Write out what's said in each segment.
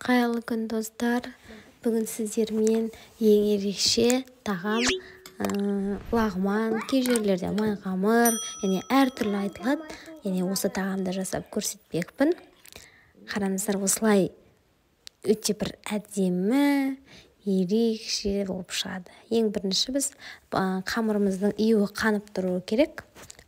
Қайырлы күн достар. Бүгін сіздермен ең ерекше тағам лағман, кей жерлерде майқамыр, әртүрлі айтылады. Осы тағамды жасап көрсетпекпін. Қараңыздар, осылай өте бір әдемі, ерекше болып шығады. Ең бірінші біз қамырымыздың июі қанып тұруы керек.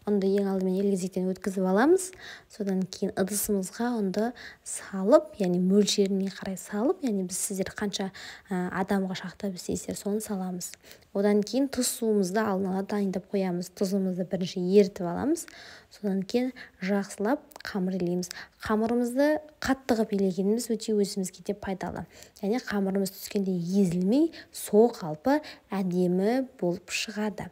Онды ең алдымен елгезектен өткізіп аламыз. Содан кейін ыдысымызға онды салып, мөлшеріне қарай салып, біз сіздер қанша адамға шақтап істейсіздер, соны саламыз. Одан кейін тұз суымызды алдын ала дайындап қоямыз. Тұзымызды бірінші ерітіп аламыз. Содан кейін жақсылап қамыр илейміз. Қамырымызды қатты қылып илегеніміз өте өзімізге де пайдалы. Қамырымыз түскенде езілмей, қалпы әдемі болып шығады.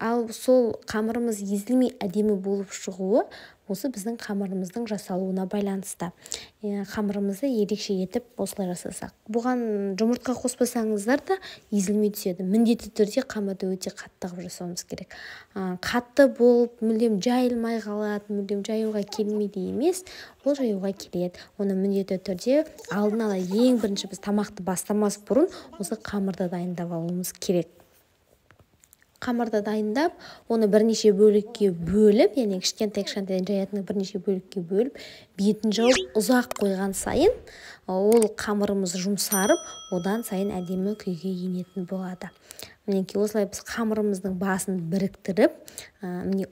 Ал сол қамырымыз езілмей әдемі болып шығуы осы біздің қамырымыздың жасалуына байланысты. Қамырымызды ерекше етіп осылай жасасақ. Бұған жұмыртқа қоспасаңыздар да езілмей түседі. Міндетті түрде қамырды өте қатты қылып жасауымыз керек. Қатты болып, мүлдем жайылмай қалады, мүлдем жаюға келмейді емес, ол жаюға келеді. Оны міндетті түрде алдын ала ең бірінші біз тамақты бастамас бұрын осы қамырды дайындап алуымыз керек. Қамырды дайындап, оны бірнеше бөлікке бөліп, кішкентай жаятыны бірнеше бөлікке бөліп, бетін жауып ұзақ қойған сайын, ол қамырымыз жұмсарып, одан сайын әдемі күйге енетін болады. Осылай біз қамырымыздың басын біріктіріп,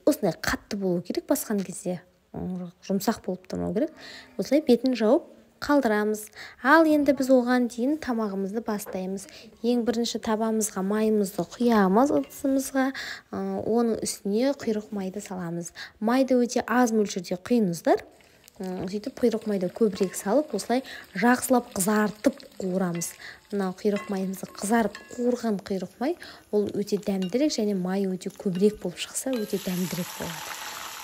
осылай қатты болу керек, басқан кезде жұмсақ болып тұрмау керек. Осылай бетін жауып қалдырамыз. Ал енді біз оған дейін тамағымызды бастаймыз. Ең бірінші табамызға майымызды құямыз ыдысымызға, оның үстіне құйрық майды саламыз. Майды өте аз мөлшерде құйыңыздар. Сөйтіп құйрық майды көбірек салып, осылай жақсылап қызартып қуырамыз. Құйрық майымызды қызарып қуырған құйрық май, ол өте дәмдірек және май өте көбірек болып шықса, өте дәмдірек болады.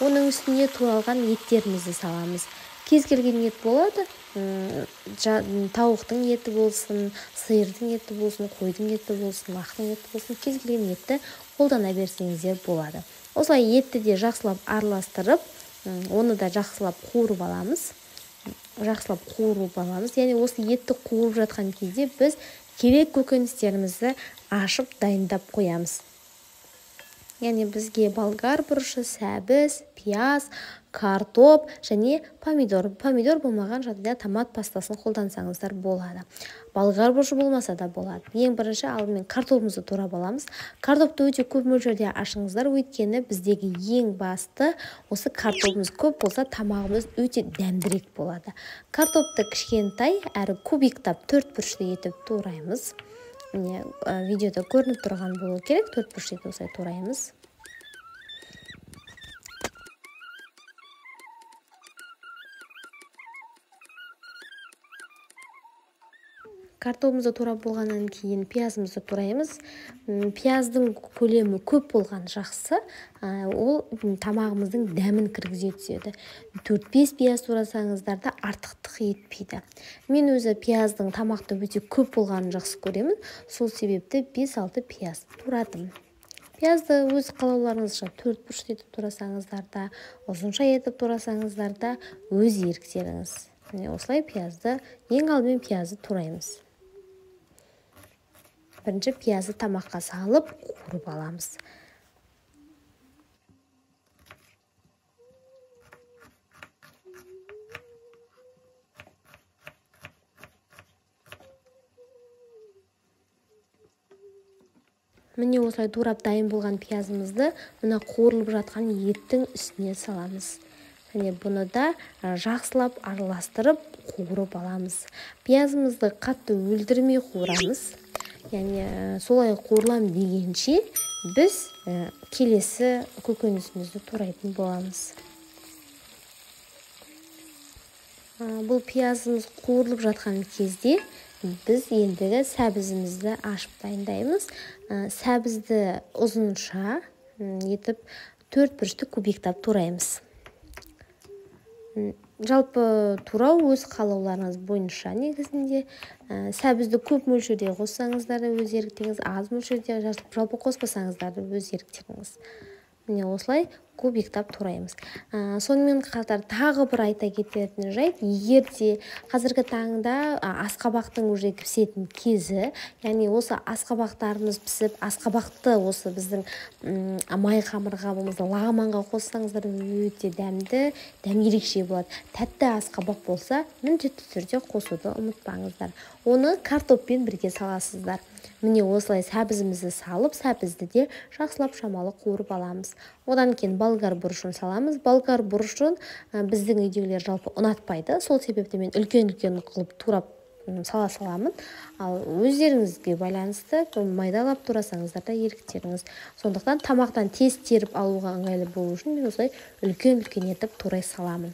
Оның үстіне туралған еттерімізді саламыз. Кез келген ет болады, тауықтың еті болсын, сиырдың еті болсын, қойдың еті болсын, лақтың еті болсын, кез келген етті қолдана берсеңіздер болады. Осылай етті де жақсылап араластырып, оны да жақсылап қуырып аламыз. Осы етті қуырып жатқан кезде біз керек көкөністерімізді ашып дайындап қоямыз. Бізге болгар бұрышы, сәбіз, пияз, картоп және помидор. Помидор болмаған жағдайда томат пастасын қолдансаңыздар болады. Болгар бұрышы болмаса да болады. Ең бірінші алдымен картопымызды турап аламыз. Картопты өте көп мөлшерде ашыңыздар, өйткені біздегі ең басты осы картопымыз көп болса, тамағымыз өте дәмдірек болады. Картопты кішкентай әрі кубиктап 4 бұрышты етіп тураймыз. Видеода көрініп тұрған болу керек, 4 бұрышты осылай тураймыз. Картопымызды турап болғаннан кейін пиязымызды тураймыз. Пияздың көлемі көп болған жақсы, ол тамағымыздың дәмін кіргізе түседі. 4-5 пияз турасаңыздар да артықтық етпейді. Мен өзі пияздың тамақты өте көп болғанын жақсы көремін. Сол себепті 5-6 пияз турадым. Пиязды өз қалауларыңызша 4 бұрышты етіп турасаңыздар да, ұзынша етіп турасаңыздар да өз еріктеріңіз. Осылай пиязды, ең алдымен пиязды тураймыз. Бірінші пиязды тамаққа салып қуырып аламыз. Міне осылай турап дайын болған пиязымызды қуырылып жатқан еттің үстіне саламыз. Бұны да жақсылап араластырып қуырып аламыз. Пиязымызды қатты өлдірмей қуырамыз. Солай қуырылам дегенше біз келесі көкөнісімізді турайтын боламыз. Бұл пиязымыз қуырылып жатқан кезде біз ендігі сәбізімізді ашып дайындаймыз. Сәбізді ұзынша етіп 4 бұрышты кубиктап тураймыз. Жалпы турау өз қалауларыңыз бойынша негізінде. Сәбізді көп мөлшерде қоссаңыздар да өз еріктеріңіз, аз мөлшерде жалпы қоспасаңыздар да өз еріктеріңіз. міне осылай кубиктап тураймыз. Сонымен қатар тағы бір айта кететін жайт, егер де қазіргі таңда асқабақтың уже пісетін кезі, яғни осы асқабақтарымыз пісіп, асқабақты осы біздің май қамырғабымызды лағманға қоссаңыздар өте дәмді, дәм ерекше болады. Тәтті асқабақ болса, міндетті түрде қосуды ұмытпаңыздар. Оны картоппен бірге саласыздар. Міне осылай сәбізімізді салып, сәбізді де жақсылап шамалы қуырып аламыз. Одан кейін болгар бұрышын саламыз. Болгар бұрышын біздің үйдегілер жалпы ұнатпайды. Сол себепті мен үлкен-үлкен қылып турап сала саламын. Ал өздеріңізге байланысты майдалап турасаңыздар да еріктеріңіз. Сондықтан тамақтан тез теріп алуға ыңғайлы болу үшін мен осылай үлкен-үлкен етіп турай саламын.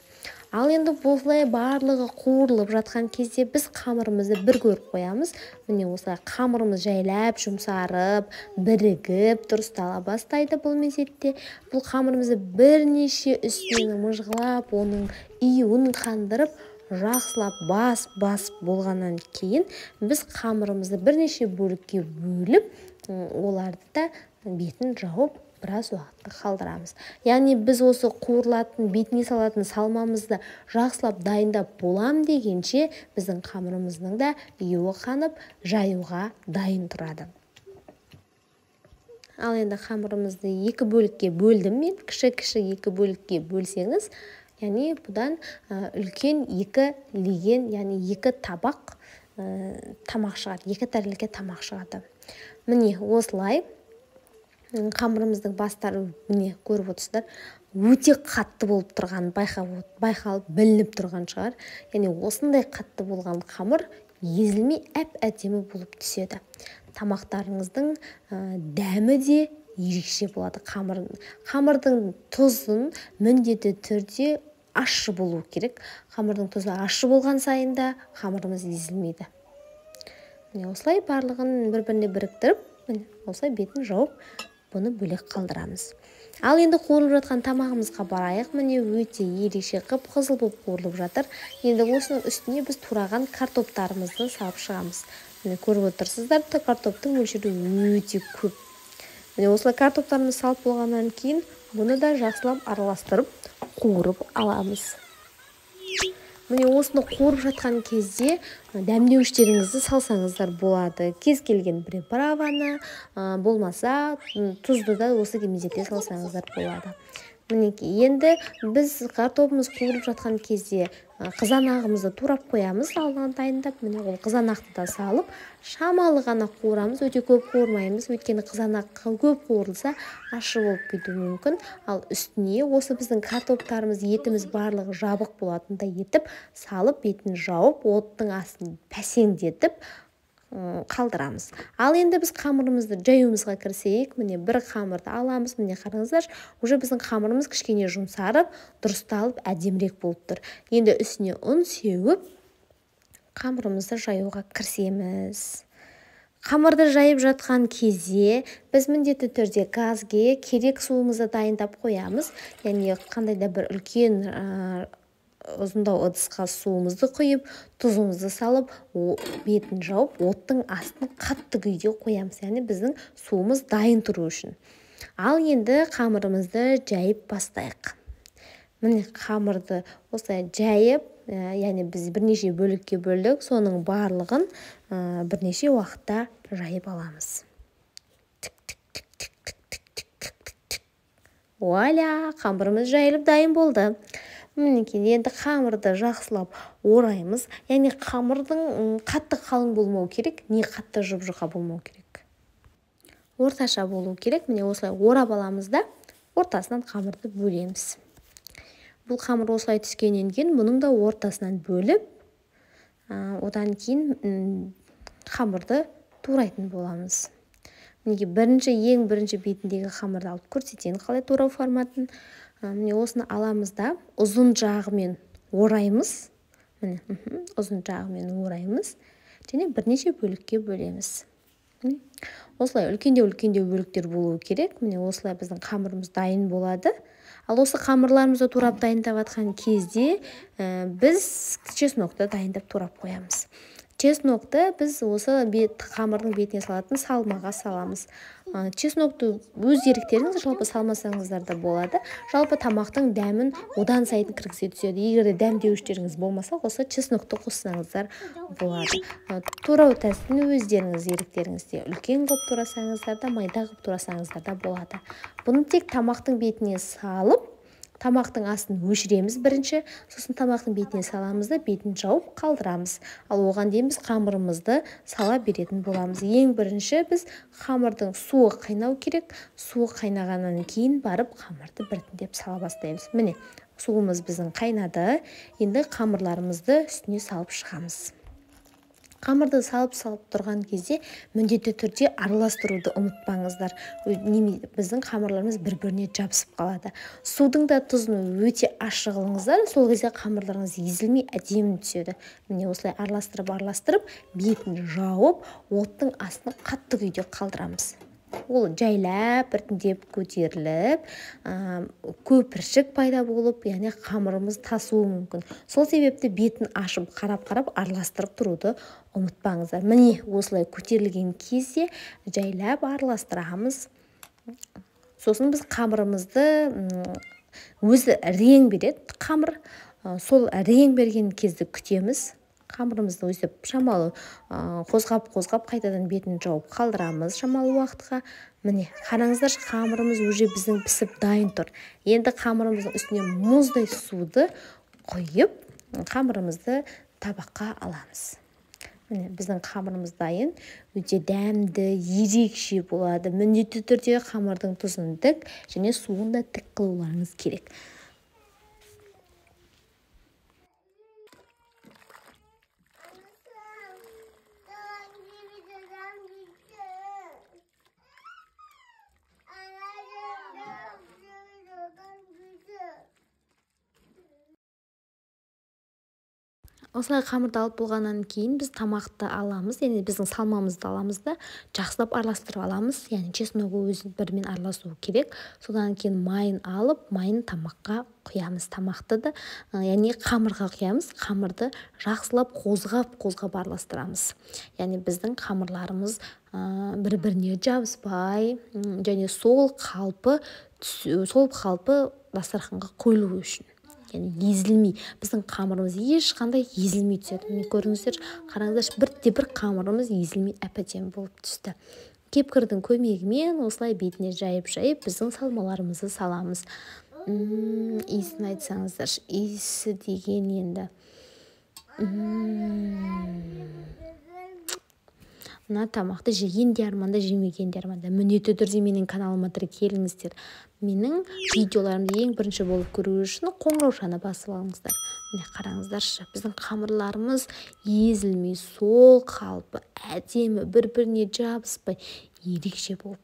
Ал енді осылай барлығы қуырылып жатқан кезде біз қамырымызды бір көріп қоямыз. Міне осылай қамырымыз жайлап, жұмсарып, бірігіп, дұрыстала бастайды бұл мезетте. Бұл қамырымызды бірнеше үстінен мыжғылап, оның июін қандырып, жақсылап бас болғаннан кейін біз қамырымызды бірнеше бөлікке бөліп, оларды да бетін жауып біраз уақытқа қалдырамыз. Яғни біз осы қуырылатын, бетіне салатын салмамызды жақсылап дайындап болам дегенше біздің қамырымыздың да июі қанып, жаюға дайын тұрады. Ал енді қамырымызды екі бөлікке бөлдім мен. Кіші-кіші екі бөлікке бөлсеңіз, яғни бұдан үлкен екі леген, яғни екі табақ тамақ шығады, екі тәрелке тамақ шығады. Міне осылай қамырымыздың бастары міне көріп отырсыздар, өте қатты болып тұрған байқалып білініп тұрған шығар. Яғни осындай қатты болған қамыр езілмей әп-әдемі болып түседі. Тамақтарыңыздың дәмі де ерекше болады. Қамырдың тұзын міндетті түрде ащы болу керек. Қамырдың тұзы ащы болған сайында қамырымыз езілмейді. Міне осылай барлығын бір-біріне біріктіріп, осылай бетін жауып, бұны бөлек қалдырамыз. Ал енді қуырылып жатқан тамағымызға барайық. Міне өте ерекше қып-қызыл болып қуырылып жатыр. Енді осының үстіне біз тураған картоптарымызды салып шығамыз. Міне көріп отырсыздар, картоптың мөлшері өте көп. Міне осылай картоптарымызды салып болғаннан кейін бұны да жақсылап араластырып қуырып аламыз. Міне осыны қуырып жатқан кезде дәмдеуіштеріңізді салсаңыздар болады. Кез келген приправаны, болмаса тұзды да осы мезетте салсаңыздар болады. Мінекей, енді біз картопымыз қуырып жатқан кезде қызанағымызды турап қоямыз, алдынан дайындап. Міне ол қызанақты да салып, шамалы ғана қуырамыз, өте көп қуырмаймыз, өйткені қызанақ көп қуырылса ащы болып кетуі мүмкін. Ал үстіне осы біздің картоптарымыз, етіміз барлығы жабық болатындай етіп салып, бетін жауып, оттың астын пәсеңдетіп қалдырамыз. Ал енді біз қамырымызды жаюымызға кірісейік. Міне бір қамырды аламыз. Міне қараңыздар, уже біздің қамырымыз кішкене жұмсарып, дұрысталып, әдемірек болып тұр. Енді үстіне ұн сеуіп, қамырымызды жаюға кірісеміз. Қамырды жайып жатқан кезде біз міндетті түрде газге керек суымызды дайындап қоямыз. Яғни қандай да бір үлкен ұзындау ыдысқа суымызды құйып, тұзымызды салып, бетін жауып, оттың астын қатты күйде қоямыз. Яғни біздің суымыз дайын тұру үшін. Ал енді қамырымызды жайып бастайық. Міне қамырды осылай жайып, яғни біз бірнеше бөлікке бөлдік, соның барлығын бірнеше уақытта жайып аламыз. Вуаля, қамырымыз жайылып дайын болды. Мінекей, енді қамырды жақсылап ораймыз. Яғни қамырдың қатты қалың болмау керек, не қатты жұп-жұқа болмау керек. Орташа болу керек. Міне осылай орап аламыз да, ортасынан қамырды бөлеміз. Бұл қамыр осылай түскеннен кейін, бұның да ортасынан бөліп, одан кейін қамырды турайтын боламыз. Мінекей, ең бірінші бетіндегі қамырды алып көрсетейін, қалай турау форматын. Міне осыны аламыз да, ұзын жағымен ораймыз. Міне, ұзын жағымен ораймыз. Және бірнеше бөлікке бөлеміз. Осылай үлкендеу бөліктер болуы керек. Міне осылай біздің қамырымыз дайын болады. Ал осы қамырларымызды турап дайындап жатқан кезде біз чеснокты дайындап турап қоямыз. чеснокты біз осы қамырдың бетіне салатын салмаға саламыз. Чеснокты өз еріктеріңіз, жалпы салмасаңыздар да болады. Жалпы тамақтың дәмін одан сайын кіргізе түседі. Егер де дәмдеуіштеріңіз болмаса, осы чеснокты қоссаңыздар болады. Турау тәсілін өздеріңіз еріктеріңізде. Үлкен қылып турасаңыздар да, майда қылып турасаңыздар да болады. Бұны тек тамақтың бетіне салып, тамақтың астын өшіреміз бірінші, сосын тамақтың бетіне саламыз да, бетін жауып қалдырамыз. Ал оған дейін біз қамырымызды сала беретін боламыз. Ең бірінші біз қамырдың суы қайнау керек. Суы қайнағаннан кейін барып қамырды біртіндеп сала бастаймыз. Міне, суымыз біздің қайнады. Енді қамырларымызды үстіне салып шығамыз. Қамырды салып тұрған кезде міндетті түрде араластыруды ұмытпаңыздар. Біздің қамырларымыз бір-біріне жабысып қалады. Судың да тұзын өте ашық алыңыздар, сол кезде қамырларыңыз езілмей әдемі түседі. Міне осылай араластырып, бетін жауып, оттың астын қатты күйде қалдырамыз. Ол жайлап біртіндеп көтеріліп, көпіршік пайда болып, яғни қамырымыз тасуы мүмкін. Сол себепті бетін ашып, қарап араластырып тұруды ұмытпаңыздар. Міне осылай көтерілген кезде жайлап араластырамыз. Сосын біз қамырымызды өзі рең береді. Қамыр сол рең берген кезде күтеміз. Қамырымызды өстіп шамалы қозғап қайтадан бетін жауып қалдырамыз шамалы уақытқа. Міне, қараңыздар, қамырымыз уже біздің пісіп дайын тұр. Енді қамырымыздың үстіне мұздай суды құйып, қамырымызды табаққа аламыз. Міне, біздің қамырымыз дайын, өте дәмді, ерекше болады. Міндетті түрде қамырдың тұзын тік және суын да тік қылуларыңыз керек. Осылай қамырды алып болғаннан кейін біз тамақты аламыз, яғни біздің салмамызды аламыз да жақсылап араластырып аламыз, яғни чесногі өзі бірімен араласуы керек. Содан кейін майын алып, майын тамаққа құямыз, тамақты да, яғни қамырға құямыз, қамырды жақсылап қозғап араластырамыз. Яғни біздің қамырларымыз бір-біріне жабыспай, және сол қалпы дастарханға қойылуы үшін. Яғни езілмей, біздің қамырымыз ешқандай езілмей түседі. Міне көріңіздер, қараңыздар, бір қамырымыз езілмей әп-әдемі болып түсті. Кепкірдің көмегімен осылай бетіне жайып біздің салмаларымызды саламыз. Иісін айтсаңыздар, иісі деген енді. Мына тамақты жеген де арманда, жемеген де арманда. Міндетті түрде менің каналыма тіркеліңіздер. Менің видеоларымды ең бірінші болып көру үшін қоңыраушаны басып алыңыздар. Міне қараңыздаршы, біздің қамырларымыз езілмей, сол қалпы әдемі, бір-біріне жабыспай, ерекше болып